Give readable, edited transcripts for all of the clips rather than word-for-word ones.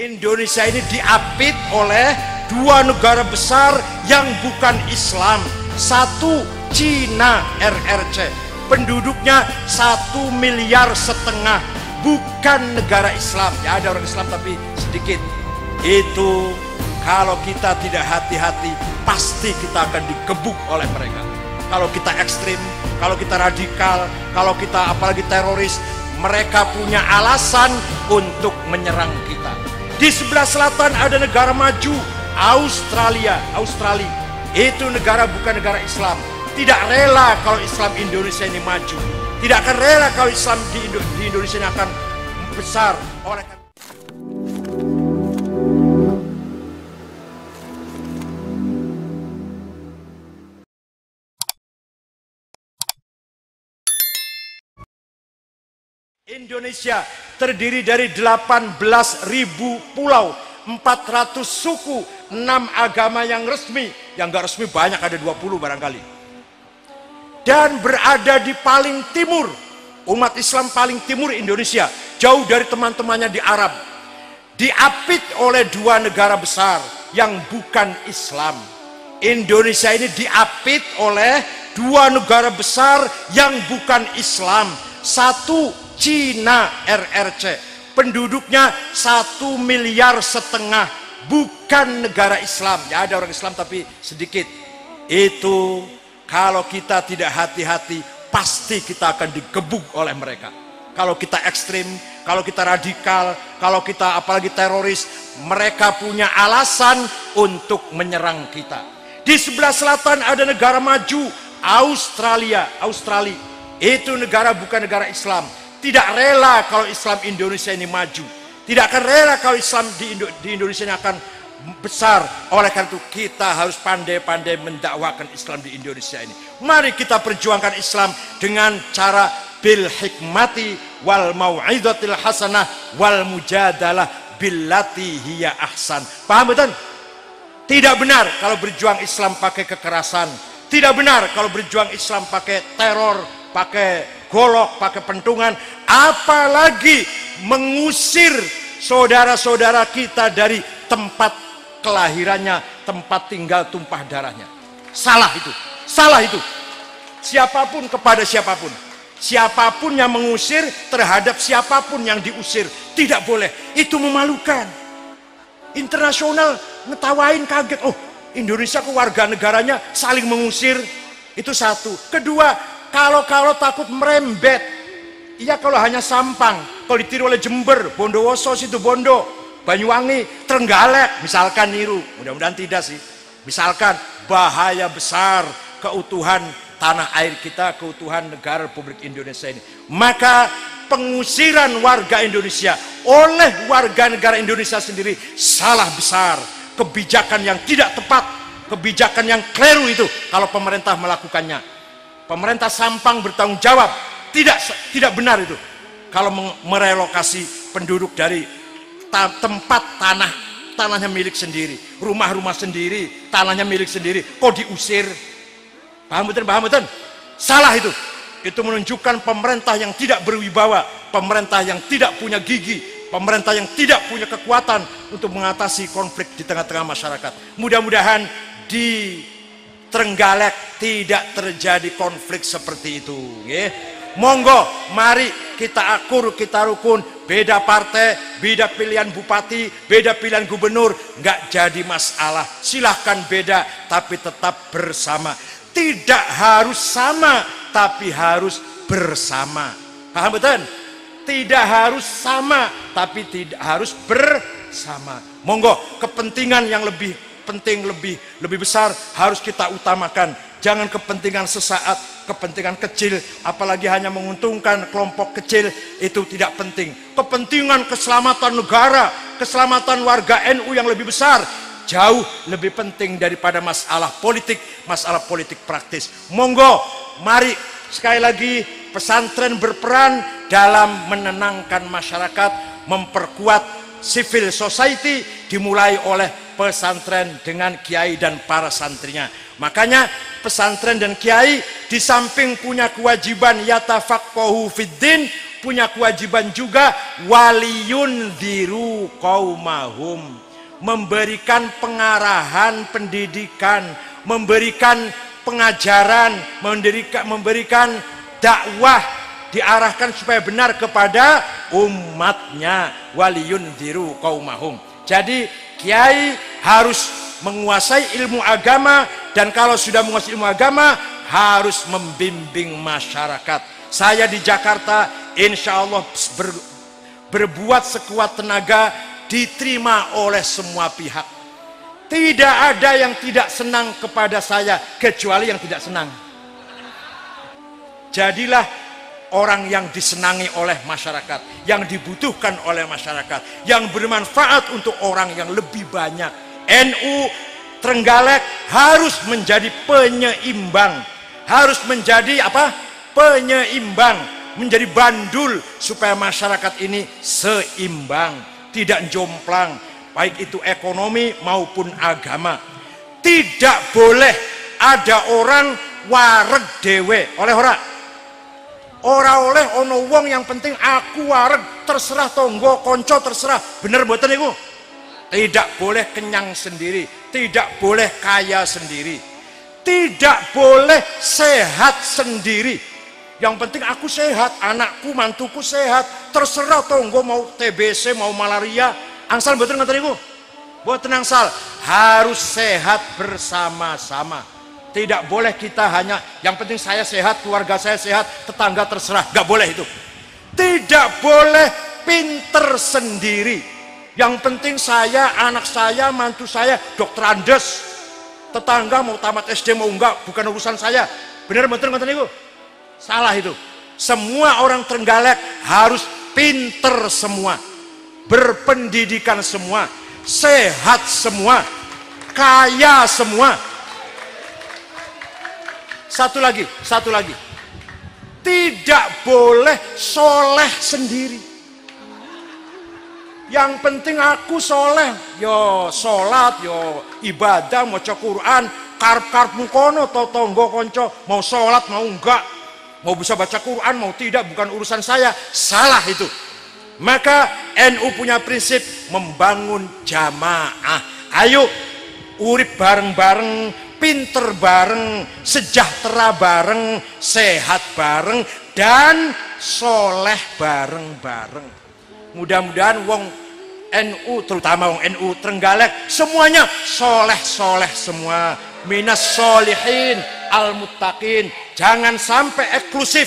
Indonesia ini diapit oleh dua negara besar yang bukan Islam. Satu, Cina RRC, penduduknya 1,5 miliar, bukan negara Islam. Ya ada orang Islam tapi sedikit. Itu kalau kita tidak hati-hati pasti kita akan digebuk oleh mereka. Kalau kita ekstrim, kalau kita radikal, kalau kita apalagi teroris, mereka punya alasan untuk menyerang kita. Di sebelah selatan ada negara maju, Australia. Itu negara bukan negara Islam. Tidak rela kalau Islam Indonesia ini maju. Tidak akan rela kalau Islam di Indonesia ini akan besar. Oleh Indonesia terdiri dari 18.000 pulau, 400 suku, 6 agama yang resmi. Yang gak resmi banyak, ada 20 barangkali. Dan berada di paling timur, umat Islam paling timur Indonesia, jauh dari teman-temannya di Arab. Diapit oleh dua negara besar yang bukan Islam. Indonesia ini diapit oleh dua negara besar yang bukan Islam. Satu, Cina RRC, penduduknya 1,5 miliar, bukan negara Islam. Ya ada orang Islam tapi sedikit. Itu kalau kita tidak hati-hati pasti kita akan digebuk oleh mereka. Kalau kita ekstrim, kalau kita radikal, kalau kita apalagi teroris, mereka punya alasan untuk menyerang kita. Di sebelah selatan ada negara maju, Australia. Itu negara bukan negara Islam. Tidak rela kalau Islam Indonesia ini maju. Tidak akan rela kalau Islam di Indonesia ini akan besar. Oleh karena itu kita harus pandai-pandai mendakwakan Islam di Indonesia ini. Mari kita perjuangkan Islam dengan cara bil hikmati wal mau'izatil hasanah wal mujadalah billati hiya ahsan. Paham betul? Tidak benar kalau berjuang Islam pakai kekerasan. Tidak benar kalau berjuang Islam pakai teror, pakai golok, pakai pentungan, apalagi mengusir saudara-saudara kita dari tempat kelahirannya, tempat tinggal tumpah darahnya. Salah itu. Siapapun kepada siapapun. Siapapun yang mengusir terhadap siapapun yang diusir, tidak boleh. Itu memalukan. Internasional ngetawain, kaget. Oh, Indonesia ke warga negaranya saling mengusir. Itu satu. Kedua, kalau takut merembet, iya kalau hanya Sampang, kalau ditiru oleh Jember, Bondowoso, Situbondo, Banyuwangi, Trenggalek, misalkan niru, mudah-mudahan tidak sih, misalkan bahaya besar keutuhan tanah air kita, keutuhan negara Republik Indonesia ini. Maka pengusiran warga Indonesia oleh warga negara Indonesia sendiri salah besar, kebijakan yang tidak tepat, kebijakan yang keliru itu kalau pemerintah melakukannya. Pemerintah Sampang bertanggung jawab. Tidak benar itu kalau merelokasi penduduk dari tempat tanahnya milik sendiri, rumah-rumah sendiri, tanahnya milik sendiri, kok diusir. Paham betul? Salah itu menunjukkan pemerintah yang tidak berwibawa, pemerintah yang tidak punya gigi, pemerintah yang tidak punya kekuatan untuk mengatasi konflik di tengah-tengah masyarakat. Mudah-mudahan di Trenggalek tidak terjadi konflik seperti itu. Monggo, mari kita akur, kita rukun. Beda partai, beda pilihan bupati, beda pilihan gubernur, nggak jadi masalah. Silahkan beda, tapi tetap bersama. Tidak harus sama, tapi harus bersama. Paham betul? Tidak harus sama, tapi tidak harus bersama. Monggo, kepentingan yang lebih penting, lebih besar harus kita utamakan. Jangan kepentingan sesaat, kepentingan kecil, apalagi hanya menguntungkan kelompok kecil, itu tidak penting. Kepentingan keselamatan negara, keselamatan warga NU yang lebih besar, jauh lebih penting daripada masalah politik praktis. Monggo, mari sekali lagi pesantren berperan dalam menenangkan masyarakat, memperkuat civil society, dimulai oleh pesantren dengan kiai dan para santrinya. Makanya pesantren dan kiai di samping punya kewajiban yatafaqahu fiddin, punya kewajiban juga waliyun diru qaumahum, memberikan pengarahan pendidikan, memberikan pengajaran, memberikan dakwah, diarahkan supaya benar kepada umatnya. Waliyun diru qaumahum. Jadi kiai harus menguasai ilmu agama, dan kalau sudah menguasai ilmu agama harus membimbing masyarakat. Saya di Jakarta insya Allah berbuat sekuat tenaga, diterima oleh semua pihak. Tidak ada yang tidak senang kepada saya kecuali yang tidak senang. Jadilah orang yang disenangi oleh masyarakat, yang dibutuhkan oleh masyarakat, yang bermanfaat untuk orang yang lebih banyak. NU Trenggalek harus menjadi penyeimbang, harus menjadi apa? Penyeimbang, menjadi bandul supaya masyarakat ini seimbang, tidak jomplang, baik itu ekonomi maupun agama. Tidak boleh ada orang wareg dewe, oleh ora oleh ono wong yang penting aku wareg, terserah tonggo konco terserah. Bener mboten niku? Tidak boleh kenyang sendiri, tidak boleh kaya sendiri, tidak boleh sehat sendiri. Yang penting aku sehat, anakku mantuku sehat, terserah tonggo mau TBC mau malaria. Angsal mboten ngoten niku? Mboten angsal, harus sehat bersama-sama. Tidak boleh kita hanya yang penting saya sehat, keluarga saya sehat, tetangga terserah. Gak boleh itu. Tidak boleh pinter sendiri. Yang penting saya, anak saya, mantu saya dokter Andes. Tetangga mau tamat SD mau enggak, bukan urusan saya. Benar betul ngoten niku? Salah itu. Semua orang Trenggalek harus pinter semua, berpendidikan semua, sehat semua, kaya semua. Satu lagi, tidak boleh soleh sendiri. Yang penting aku soleh, yo sholat, yo ibadah, mau maca Quran, karep mukono, tonggo konco, mau sholat mau enggak, mau bisa baca Quran mau tidak, bukan urusan saya. Salah itu. Maka NU punya prinsip membangun jamaah. Ayo urip bareng-bareng, pinter bareng, sejahtera bareng, sehat bareng, dan soleh bareng-bareng. Mudah-mudahan wong NU, terutama wong NU Trenggalek, semuanya soleh-soleh semua, minas solihin al muttaqin. Jangan sampai eksklusif,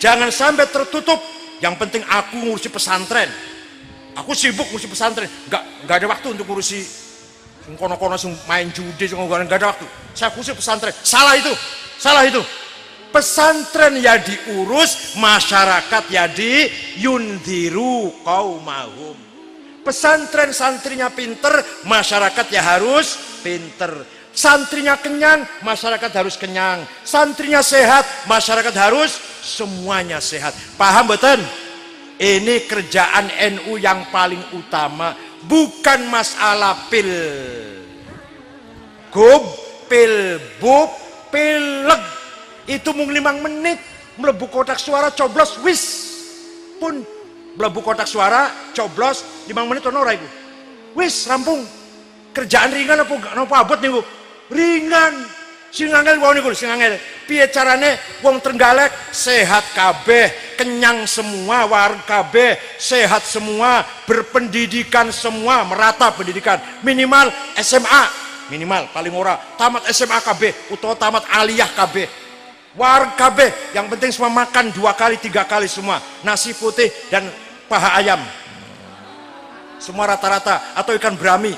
jangan sampai tertutup. Yang penting aku ngurusi pesantren, aku sibuk ngurusi pesantren, nggak ada waktu untuk ngurusi kono-kono main judi, nggak ada waktu. Saya khusus pesantren. Salah itu. Pesantren ya diurus, masyarakat ya yundiru qaumahum. Pesantren santrinya pinter, masyarakat ya harus pinter. Santrinya kenyang, masyarakat harus kenyang. Santrinya sehat, masyarakat harus semuanya sehat. Paham betul? Ini kerjaan NU yang paling utama. Bukan masalah pil gub, pil bub, pileg. Itu mung 5 menit mlebu kotak suara coblos wis pun mlebu kotak suara coblos 5 menit ono ora iku. Wis rampung. Kerjaan ringan apa abot niku? Ringan. Sing angel wae niku, sing angel. Piye carane wong Trenggalek sehat kabeh, kenyang semua, wareg kabeh, sehat semua, berpendidikan semua, merata pendidikan. Minimal SMA, minimal paling ora tamat SMA kabeh utawa tamat aliyah kabeh. Wareg kabeh, yang penting semua makan 2 kali 3 kali semua, nasi putih dan paha ayam. Semua rata-rata atau ikan brami.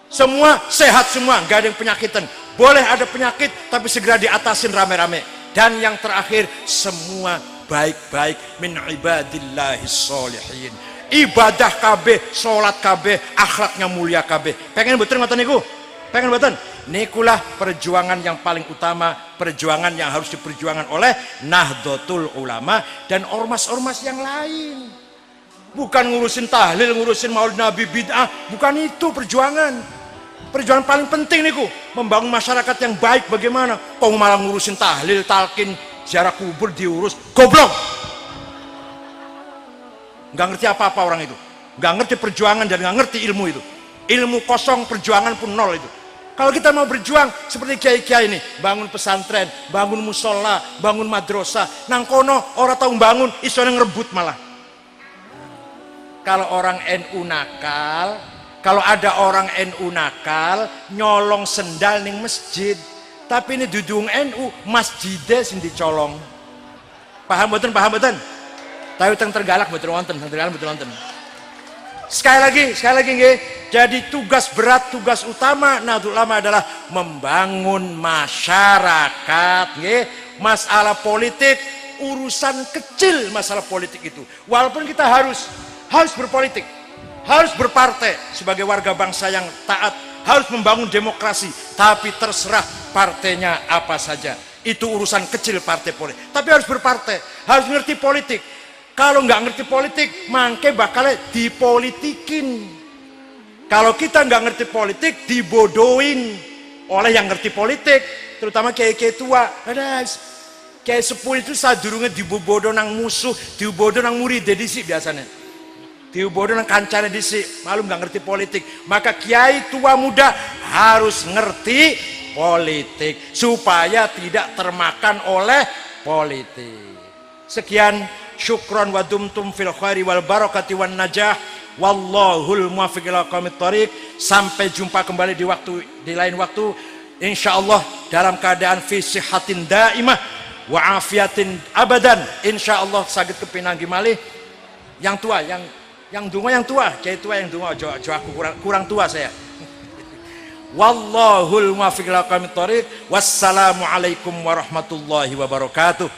Semua sehat semua, nggak ada yang penyakitan. Boleh ada penyakit tapi segera diatasin rame-rame. Dan yang terakhir, semua baik-baik min ibadillahis sholihin. Ibadah kabeh, sholat kabeh, akhlaknya mulia kabeh. Pengen betul ngoten niku? Pengen betul? Nikulah perjuangan yang paling utama, perjuangan yang harus diperjuangkan oleh Nahdlatul Ulama dan ormas-ormas yang lain. Bukan ngurusin tahlil, ngurusin maulid nabi bid'ah, bukan itu perjuangan. Perjuangan paling penting niku, membangun masyarakat yang baik bagaimana? Kok malah ngurusin tahlil, talqin, ziarah kubur diurus, goblok. nggak ngerti apa-apa orang itu, nggak ngerti perjuangan dan nggak ngerti ilmu itu. Ilmu kosong, perjuangan pun nol itu. Kalau kita mau berjuang seperti kiai-kiai ini, bangun pesantren, bangun musola, bangun madrasah, nang kono orang tahu bangun, iso ngerebut malah. Kalau orang NU nakal, kalau ada orang NU nakal, nyolong sendal ning masjid, tapi ini dudung NU, masjidnya sing dicolong. Paham betul, paham betul? Tapi teng tergalak betul wonten, tergalak betul wonten. Sekali lagi nggih. Jadi tugas berat, tugas utama Nahdlatul Ulama adalah membangun masyarakat nggih. Masalah politik urusan kecil, masalah politik itu. Walaupun kita harus berpolitik, harus berpartai sebagai warga bangsa yang taat, harus membangun demokrasi, tapi terserah partainya apa saja. Itu urusan kecil partai politik. Tapi harus berpartai, harus ngerti politik. Kalau nggak ngerti politik, mangke bakal dipolitikin. Kalau kita nggak ngerti politik, dibodohin oleh yang ngerti politik, terutama kiai-kiai tua. Ada kiai sepuh itu sadurunge dibodoh nang musuh, dibodoh nang murid dhisik biasanya. Dibodoh nang kancane dhisik, malum nggak ngerti politik. Maka kiai tua muda harus ngerti politik supaya tidak termakan oleh politik. Sekian, syukron wa dumtum fil khairi wal barakati wan najah. Wallahul muwaffiq ila aqwamit thoriq. Sampai jumpa kembali di lain waktu insyaallah dalam keadaan fi sihatin daimah wa afiatin abadan. Insyaallah saged kepinanggi malih yang tua, yang donga yang tua, kiai tua yang donga aja aku kurang tua saya. Wallahul muwaffiq ila aqwamit thoriq. Wassalamu alaikum warahmatullahi wabarakatuh.